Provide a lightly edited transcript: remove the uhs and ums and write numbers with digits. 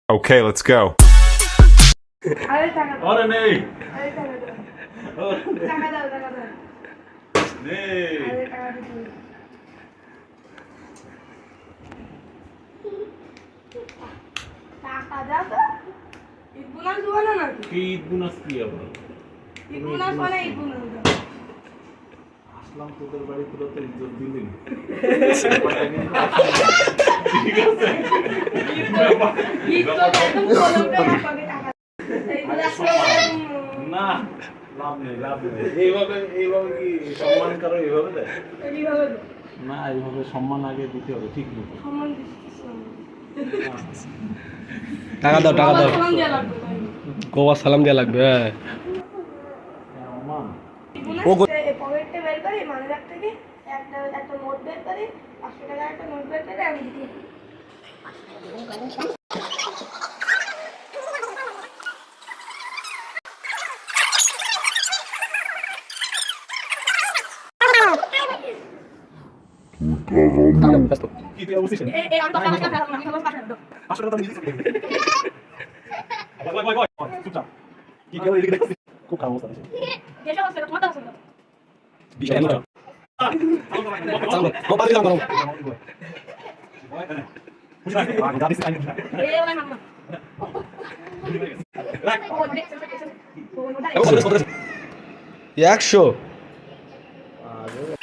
Okay, let's go. আরে টাকা দাও, আরে নেই আরে টাকা দাও, টাকা দাও, টাকা দাও, নেই আরে টাকা দিতে। টাকা দাও তো। ঈদ বোনাস দেবো না নাকি? কি ঈদ বোনাস কি আবার ঈদ বোনাস মানে ঈদ বোনাস দাও। আসলাম তোদের বাড়ি তোরা তো ইজ্জত দিলি ঈদ তো একদম কলমটা পাবে টাকা। এইগুলো আসলে না লাভ নেই এইভাবে কি সম্মান করো এইভাবে দেয় এইভাবে দাও। না এইভাবে সম্মান আগে দিতে হবে ঠিক মতো সম্মান দিচ্ছিস না। টাকা দাও টাকা দাও সালাম দেওয়া লাগবে ভাই। গোয়া সালাম দেওয়া লাগবে হ্যাঁ সম্মান ও গো- পকেটে বের করি মানিব্যাগ থেকে একটা নোট বের করি 500 টাকার একটা নোট বের করে আমি দিই। কি তুই বলছিস এই আমি তো টাকা ফেললাম না, আমি খাবার পাঠাই দাও। 500 টাকা নিয়ে দিছিস বয় চুপচাপ কি কেউ এদিকে দেখছিস খুব খারাপ অবস্থা যেটা হচ্ছে তোমার তো হচ্ছে বিশাল মোবাইল দিলাম করো এই ওই মাম্মা ও দেখছ 100